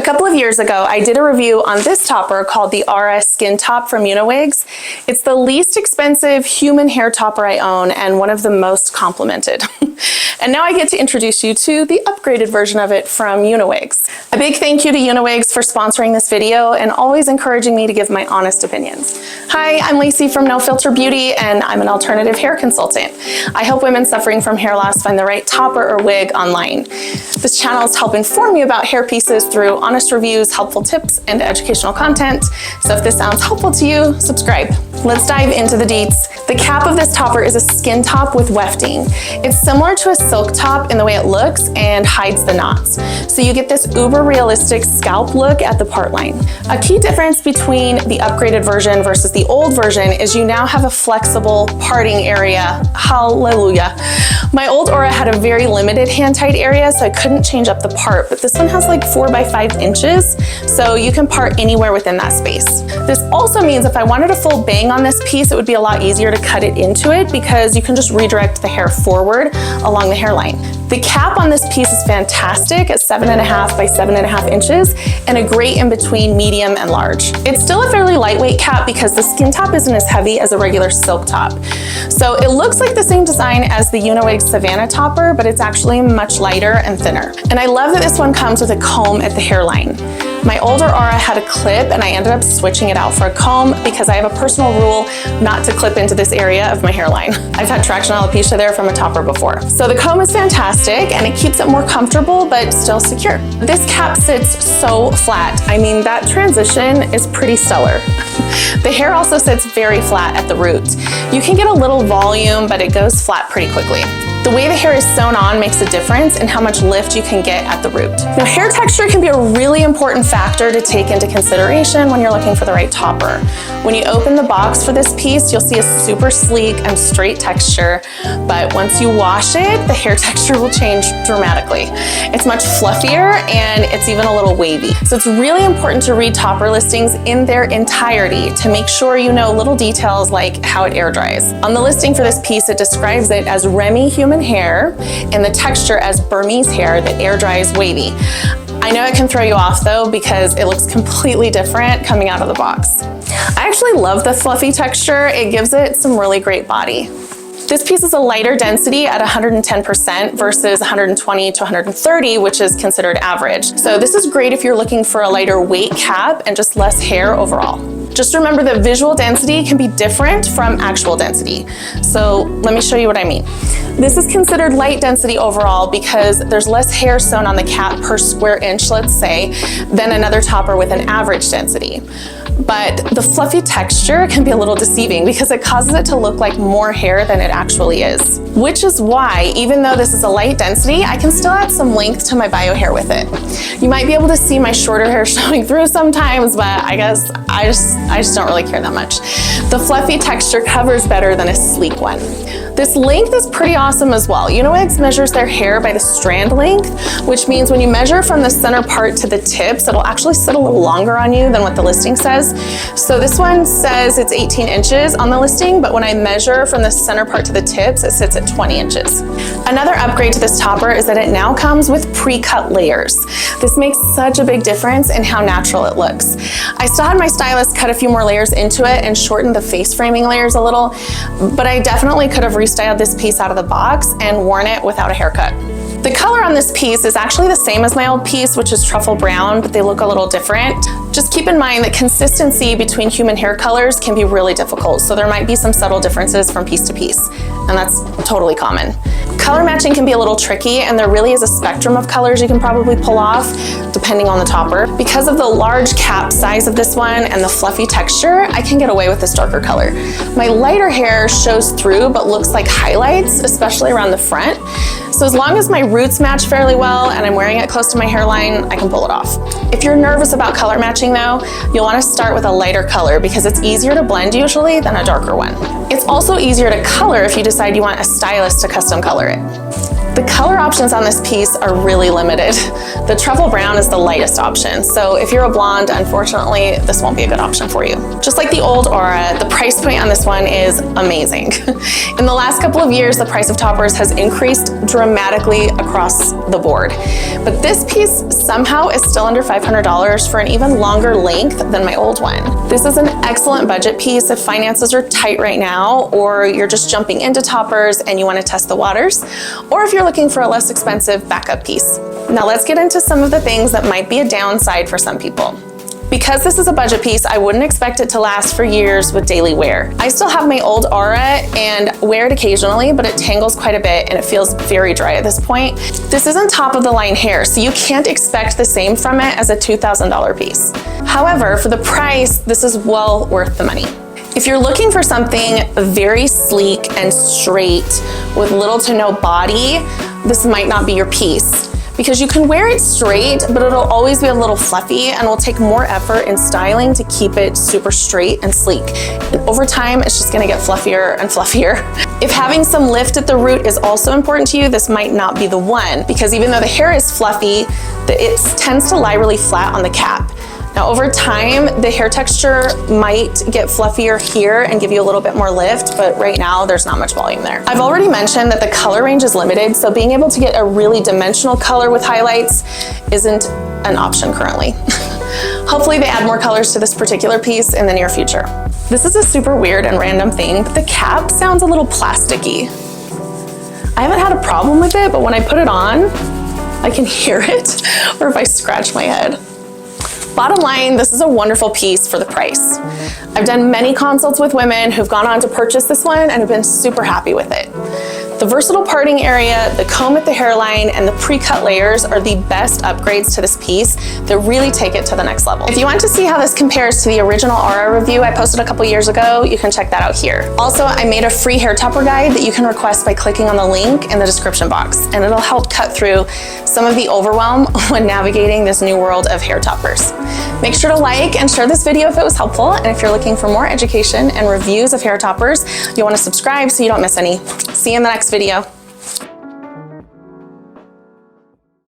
couple of years ago, I did a review on this topper called the RS Skin Top from Uniwigs. It's the least expensive human hair topper I own and one of the most complimented. And now I get to introduce you to the upgraded version of it from Uniwigs. A big thank you to Uniwigs for sponsoring this video and always encouraging me to give my honest opinions. Hi, I'm Lacie from No Filter Beauty, and I'm an alternative hair consultant. I help women suffering from hair loss find the right topper or wig online. This channel is to help inform you about hair pieces through honest reviews, helpful tips, and educational content. So if this sounds helpful to you, subscribe. Let's dive into the deets. The cap of this topper is a skin top with wefting. It's similar to a silk top in the way it looks and hides the knots. So you get this uber realistic scalp look at the part line. A key difference between the upgraded version versus the old version is you now have a flexible parting area. Hallelujah. My old Aura had a very limited hand tight area, so I couldn't change up the part, but this one has like 4 by 5 inches, so you can part anywhere within that space. This also means if I wanted a full bang on this piece, it would be a lot easier to cut it into it because you can just redirect the hair forward along the hairline. The cap on this piece is fantastic at 7.5 by 7.5 inches and a great in between medium and large. It's still a fairly lightweight cap because the skin top isn't as heavy as a regular silk top. So it looks like the same design as the Uniwigs Savannah topper, but it's actually much lighter and thinner. And I love that this one comes with a comb at the hairline. My older Aura had a clip and I ended up switching it out for a comb because I have a personal rule not to clip into this area of my hairline. I've had traction alopecia there from a topper before. So the comb is fantastic and it keeps it more comfortable but still secure. This cap sits so flat. I mean, that transition is pretty stellar. The hair also sits very flat at the root. You can get a little volume, but it goes flat pretty quickly. The way the hair is sewn on makes a difference in how much lift you can get at the root. Now, hair texture can be a really important factor to take into consideration when you're looking for the right topper. When you open the box for this piece, you'll see a super sleek and straight texture, but once you wash it, the hair texture will change dramatically. It's much fluffier and it's even a little wavy. So it's really important to read topper listings in their entirety to make sure you know little details like how it air dries. On the listing for this piece, it describes it as Remy human hair and the texture as Burmese hair that air dries wavy. I know it can throw you off though because it looks completely different coming out of the box. I actually love the fluffy texture. It gives it some really great body. This piece is a lighter density at 110% versus 120 to 130, which is considered average. So this is great if you're looking for a lighter weight cap and just less hair overall. Just remember that visual density can be different from actual density. So let me show you what I mean. This is considered light density overall because there's less hair sewn on the cap per square inch, let's say, than another topper with an average density. But the fluffy texture can be a little deceiving because it causes it to look like more hair than it actually is. Which is why, even though this is a light density, I can still add some length to my bio hair with it. You might be able to see my shorter hair showing through sometimes, but I guess I just don't really care that much. The fluffy texture covers better than a sleek one. This length is pretty awesome as well. Uniwigs measures their hair by the strand length, which means when you measure from the center part to the tips, it'll actually sit a little longer on you than what the listing says. So this one says it's 18 inches on the listing, but when I measure from the center part to the tips, it sits at 20 inches. Another upgrade to this topper is that it now comes with pre-cut layers. This makes such a big difference in how natural it looks. I still had my stylist cut a few more layers into it and shorten the face framing layers a little, but I definitely could have restyled this piece out of the box and worn it without a haircut. The color on this piece is actually the same as my old piece, which is truffle brown, but they look a little different. Just keep in mind that consistency between human hair colors can be really difficult, so there might be some subtle differences from piece to piece, and that's totally common. Color matching can be a little tricky, and there really is a spectrum of colors you can probably pull off depending on the topper. Because of the large cap size of this one and the fluffy texture, I can get away with this darker color. My lighter hair shows through but looks like highlights, especially around the front. So as long as my roots match fairly well and I'm wearing it close to my hairline, I can pull it off. If you're nervous about color matching though, you'll want to start with a lighter color because it's easier to blend usually than a darker one. It's also easier to color if you decide you want a stylist to custom color it. The color options on this piece are really limited. The truffle brown is the lightest option, so if you're a blonde, unfortunately, this won't be a good option for you. Just like the old Aura, the price point on this one is amazing. In the last couple of years, the price of toppers has increased dramatically across the board. But this piece somehow is still under $500 for an even longer length than my old one. This is an excellent budget piece if finances are tight right now, or you're just jumping into toppers and you want to test the waters, or if you're looking for a less expensive backup piece. Now let's get into some of the things that might be a downside for some people. Because this is a budget piece, I wouldn't expect it to last for years with daily wear. I still have my old Aura and wear it occasionally, but it tangles quite a bit and it feels very dry at this point. This isn't top of the line hair, so you can't expect the same from it as a $2,000 piece. However, for the price, this is well worth the money. If you're looking for something very sleek and straight with little to no body, this might not be your piece. Because you can wear it straight, but it'll always be a little fluffy and will take more effort in styling to keep it super straight and sleek. And over time, it's just gonna get fluffier and fluffier. If having some lift at the root is also important to you, this might not be the one, because even though the hair is fluffy, it tends to lie really flat on the cap. Now over time, the hair texture might get fluffier here and give you a little bit more lift, but right now there's not much volume there. I've already mentioned that the color range is limited, so being able to get a really dimensional color with highlights isn't an option currently. Hopefully they add more colors to this particular piece in the near future. This is a super weird and random thing, but the cap sounds a little plasticky. I haven't had a problem with it, but when I put it on, I can hear it, or if I scratch my head. Bottom line, this is a wonderful piece for the price. I've done many consults with women who've gone on to purchase this one and have been super happy with it. The versatile parting area, the comb at the hairline, and the pre-cut layers are the best upgrades to this piece that really take it to the next level. If you want to see how this compares to the original Aura review I posted a couple years ago, you can check that out here. Also, I made a free hair topper guide that you can request by clicking on the link in the description box, and it'll help cut through some of the overwhelm when navigating this new world of hair toppers. Make sure to like and share this video if it was helpful, and if you're looking for more education and reviews of hair toppers, you'll want to subscribe so you don't miss any. See you in the next video.